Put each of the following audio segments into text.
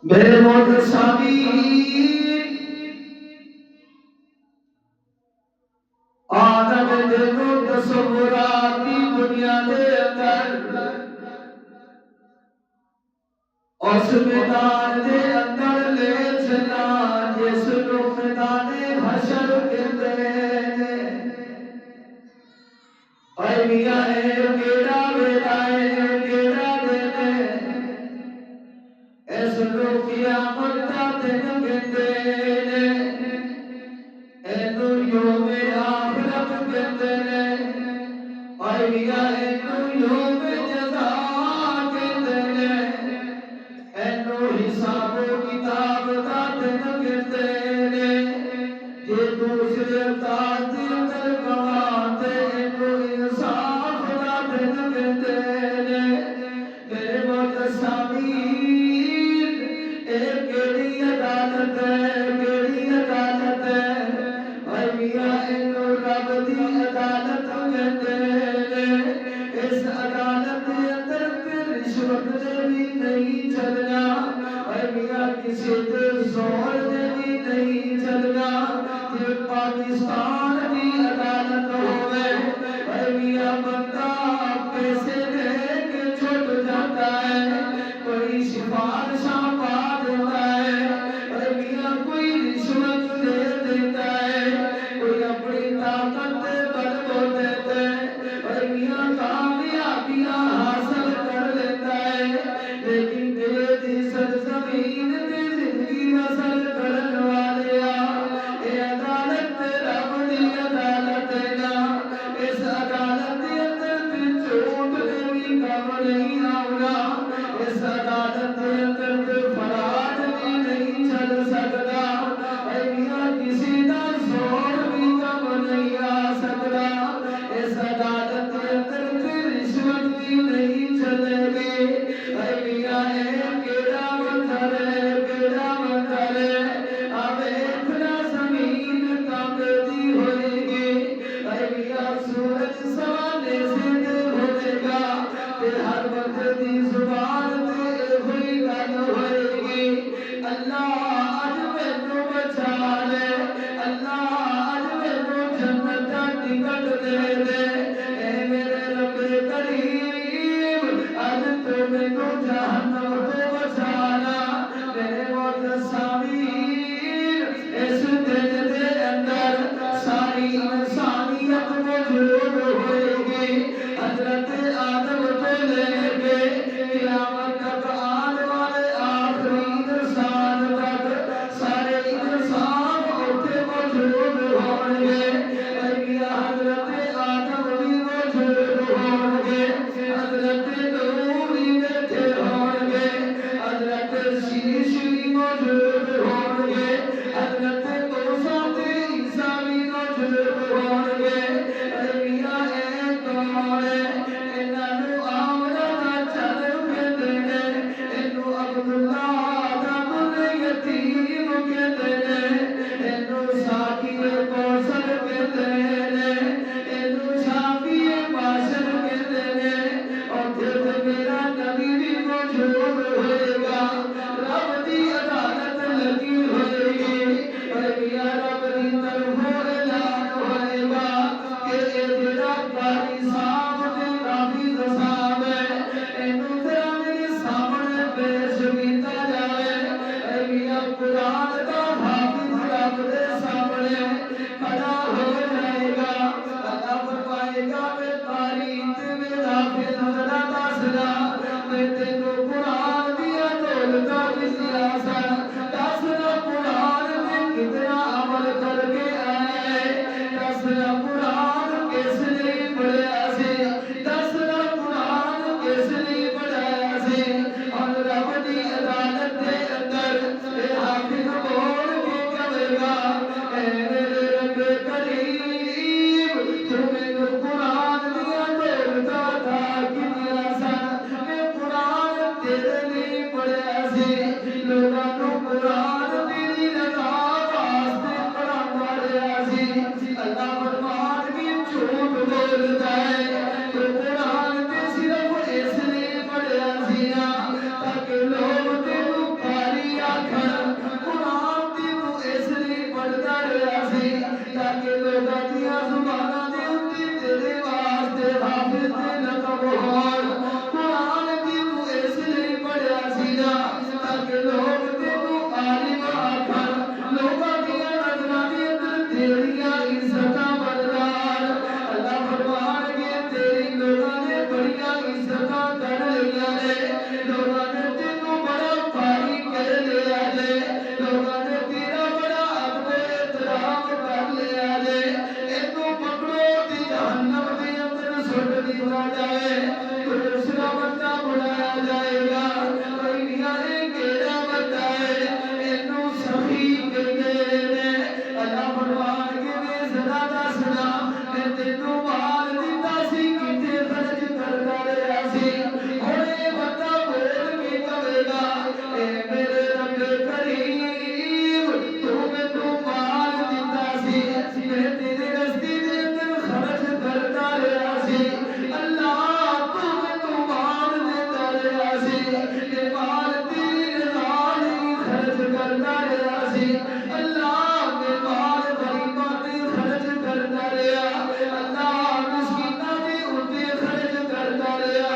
میرے موت سامی آدم دیکھو تصوراتی دنیا دے اندر اس میدان دے اندر لے چلا جس نو میدان حشر کہتے ہیں اے میاں اے کیڑا ویلا اے کیڑا دن اس نو قیامت دا دن کہتے ہیں اینو یوم آخرت کہتے ہیں اے میاں اینو یوم جزا کہتے ہیں اینو حساب و کتاب دا دن کہتے ہیں یہ دوسرے انداز دی اندر گواہ تے اینو انصاف دا دن کہتے ہیں میرے موت سامین اے کیڑی عدالت ہے کیڑی عدالت ہے اے میاں اینو رب دی عدالت کہتے ہیں اس عدالت دے اندر تے رشوت دے بھی نہیں چلنا اے میاں کسی تے زور دے بھی نہیں چلنا یہ پاکستان دی عدالت ہوئے اے میاں بندہ پیسے دے کے چھوٹ جاتا ہے کوئی سفارشاں پا دیتا ہے اے میاں کوئی رشوت دے دیتا ہے کوئی اپنی طاقت دے بل بولتے اے میاں کامیابیاں حاصل کر لیتا ہے لیکن دل دی سرزمین تے زندگی بسر کرن والے اے عدالت رب دی عدالت نا اس عدالت دے اندر تے جھوٹ دے بھی کم نہیں آونا اس عدالت دے اندر تے فراڈ بھی نہیں چل سکتا اے میاں کسی دا زور بھی کم نہیں آ سکتا اس عدالت دے اندر تے رشوت بھی نہیں چلے گی اے میاں اے کیڑا منظر ہے کیڑا منظر ہے آوے اتنا زمین کانپتی ہوئے گی اے میاں سورج سوانے سے دے ہوئے گا تے ہر بندے دی زبان تے ہوئی گل ہوئے گی اللہ اج مینوں بچا لے اللہ اج مینوں جنت دا ٹکٹ دے دے اے میرے رب کریم اج تو مینوں جہنم تو بچانا میرے موت سامین اس دن دے اندر ساری انسانیت موجود ہوئے گی حضرت آدم تو لے کے قیامت تک آنے والے آخری انسان تک سارے انسان اوتھے موجود ہون گے اے میاں حضرت آدم بھی موجود ہون گے حضرت نوح بھی بیٹھے ہون گے حضرت شیش بھی موجود ہون گے حضرت موسیٰ تے عیسیٰ بھی موجود ہون گے اے میاں اے کون ہے انہاں نو آمنہ دا چل کہتے ہیں اینو عبداللہ دا بن یتیم کہتے ہیں اینو ساقی کوثر کہتے ہیں اینو شافی باشر کہتے ہیں اوتھے تے میرا نبی بھی موجود ہوئے گا رب دی عدالت لگی ہوئے گی اے میاں رب دی طرفوں اعلان ہوئے گا کہ اے جڑا قاری صاحب تے حافظ صاحب ہے اینو ذرا میرے سامنے پیش کیتا جائے اے میاں قرآن دا حافظ رب دے سامنے کھڑا ہو جائے گا اللہ فرمائے گا میں قاری تے میں حافظ ذرا دسنا میں تینوں قرآن دیا دولتا دسیا سن دسنا قرآن تے کتنا عمل کر کے آئے دسنا قرآن کس نے پڑھیا سی دسنا قرآن کس نے پڑھایا سی اور رب دی عدالت دے اندر اے حافظ بول کے کہے گا اے میرے رب کریم تو مینوں قرآن دیا دولتا تھا کتنا سن میں قرآن تیرے لیے پڑھیا سی لوگاں نوں تاکہ لوگ تینوں عالم آکھن لوگاں دیاں نظراں دے اندر تیریاں عزتاں بردار اللہ فرمان کے تیری لوگاں نے بڑیاں عزتاں کر لیاں نے لوگاں نے تینوں بڑا بھاری کہہ لیا جے لوگاں نے تیرا بڑا ادب و احترام کر لیا جے اینوں پکڑو تے جہنم دے اندر سٹ دتا جائے دوسرا بندہ بنایا جائے گا میاں اے کیڑا بندہ ہے اینوں سخی کہندے نے اللہ فرمان کے میں ذرا دسنا میں تینوں مال دتا سی کتے خرچ کردا رہیا سی ہن اے بندہ بول کے کہے گا اے میرے رب کریم تو مینوں مال دتا سی میں تیرے رستے دے اندر خرچ کردا رہیا سی اللہ تو مینوں مال دتا رہیا سی اے مال تیری رضا لئی خرچ کردا رہیا سی اللہ میں مال غریباں تے خرچ کردا رہیا اللہ مسکیناں دے اوتے خرچ کردا رہیا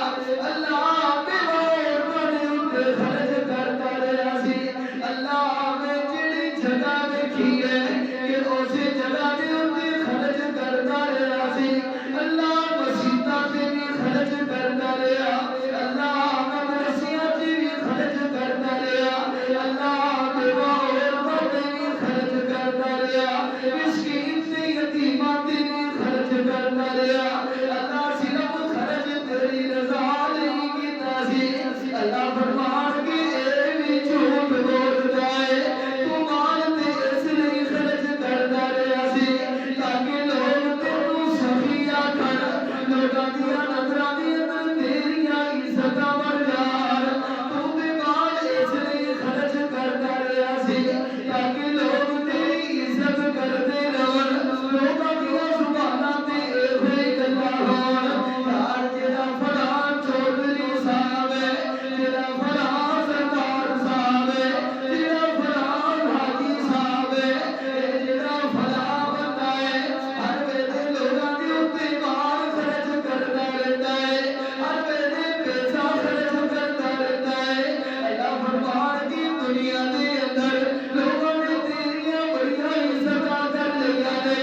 اللہ بیماراں دے اوتے خرچ کردا رہیا سی اللہ میں جڑی جگہ ویکھی ہے کہ اسی جگہ دے اوتے خرچ کردا رہیا سی اللہ مسجداں تے بھی خرچ کردا رہیا اللہ مدرسیاں تے بھی خرچ کردا رہیا اللہ بیماراں تے بھی خرچ کردا رہیا مسکین تے یتیماں تے بھی خرچ کردا رہیا اللہ صرف خرچ تیری رضا لئی کیتا سی اللہ فرمان کے اے بھی جھوٹ بولدا ہے تو مال تے اس لئی خرچ کردا رہیا سی تاکہ لوگ تینوں سخی آکھن لوگاں دیاں نظراں دے اندر تیریاں عزتاں بڑھ جان تو تے مال اس لئی خرچ کردا رہیا سی تاکہ لوگ تیری عزت کردے رہن لوگاں دیاں زباناں تے ایہی گلاں ہون یار جڑا فلاں چودھری صاحب ہے جڑا فلاں سردار صاحب ہے جڑا فلاں حاجی صاحب ہے جڑا فلاں بندہ ہے ہر ویلے لوگاں دے اوتے مال خرچ کردا رہندا ہے ہر ویلے پیسہ خرچ کردا رہندا ہے اللہ فرمان کی دنیا دے اندر لوگوں نے تیریاں بڑیاں عزتاں کر لیا نے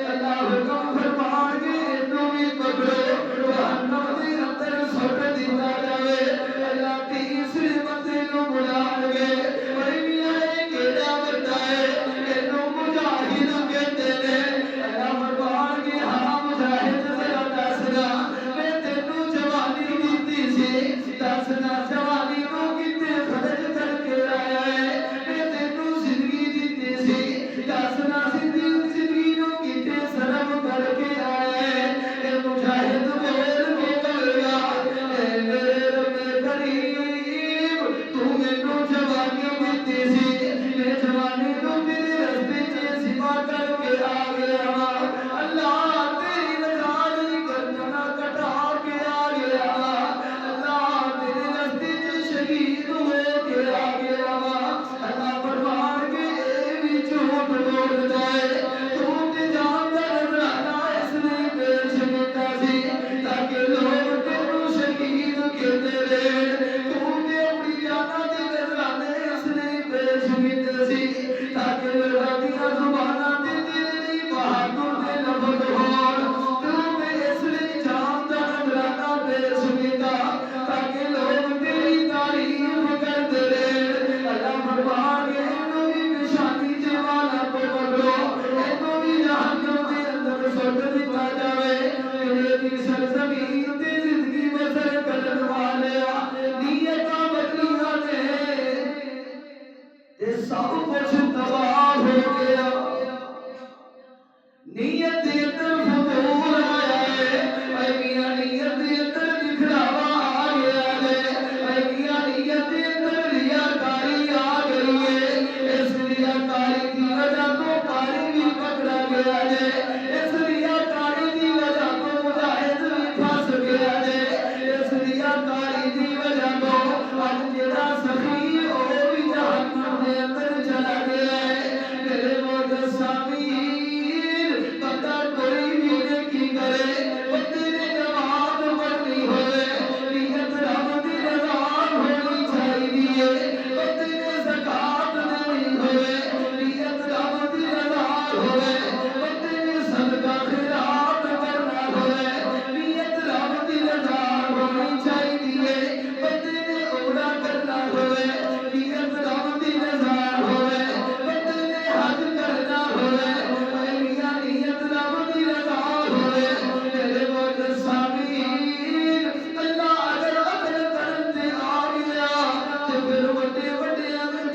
اللہ حکم فرمان کے اینوں بھی پکڑو جہنم دے اندر سٹ دتا جاوے اللہ تیسرے بندے نوں بلان گے اوے میاں اے کیڑا بندہ ہے اینوں مجاہد کہندے نے اللہ فرمان کے ہاں مجاہد ذرا دسنا میں تینوں جوانی دتی سی دسنا جوانی نوں کتے خرچ کر کے آیا ہے میں تینوں زندگی دتی سی دسنا زندگی نوں کتے صرف کر کے آیا ہے اے مجاہد بول کے کہے گا اے میرے رب کریم تو مینوں جوانی دتی سی میں جوانی نوں تیرے رستے چ سوا کر کے آ گیا ہاں اللہ تیری رضا لئی گردناں کٹا کے آ گیا ہاں اللہ تیرے رستے چ شہید ہو کے آ گیا ہاں اللہ فرمان کے اے بھی جھوٹ بولدا ہے تو تے جان دا نذرانہ اس لئی پیش کیتا سی تاکہ لوگ تینوں شہید کہندے رہن تو تے اپنی جاناں دے نذرانے اس لئی پیش کیتے سی تاکہ لوگاں دیاں زباناں تے تیرے لئی بہادر دے لفظ ہون تو تے اس لئی جان دا نذرانہ پیش کیتا تاکہ لوگ تیری تعریف کردے رہن اللہ فرمان کے اینوں بھی نشانی تے والا پکڑو اینوں بھی جہنم دے اندر سٹ دتا جاوے میرے دی سرزمین تے زندگی بسر کرن والیا نیتاں بدلیاں نے تے سب کچھ تباہ ہو گیا نیت دے اندر فتور آیا ہے اے میاں نیت دے اندر دکھلاوا آ گیا ہے اے میاں نیت دے اندر ریاکاری آ گئی ہے اس ریاکاری کی وجہ تو کاری بھی پکڑا گیا ہے اس ریاکاری کی وجہ تو مجاہد بھی پھنس گیا ہے اس ریاکاری کی وجہ تو اج جڑا سخی او بھی جہنم دے اندر چلا گیا ہے میرے موت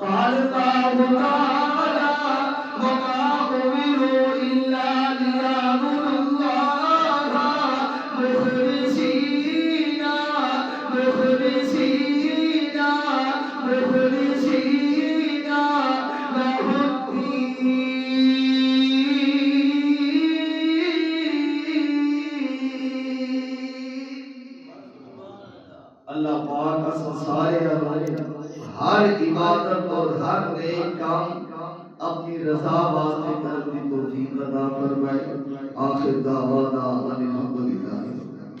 قال الله تعالى وما أمروا إلا ليعبدوا الله مخلصين له الدين اللہ پاک اساں سارے ہر عبادت اور ہر نیک کام اپنی رضا واسطے کرنے کی توفیق عطا فرمائے آخر دعوانا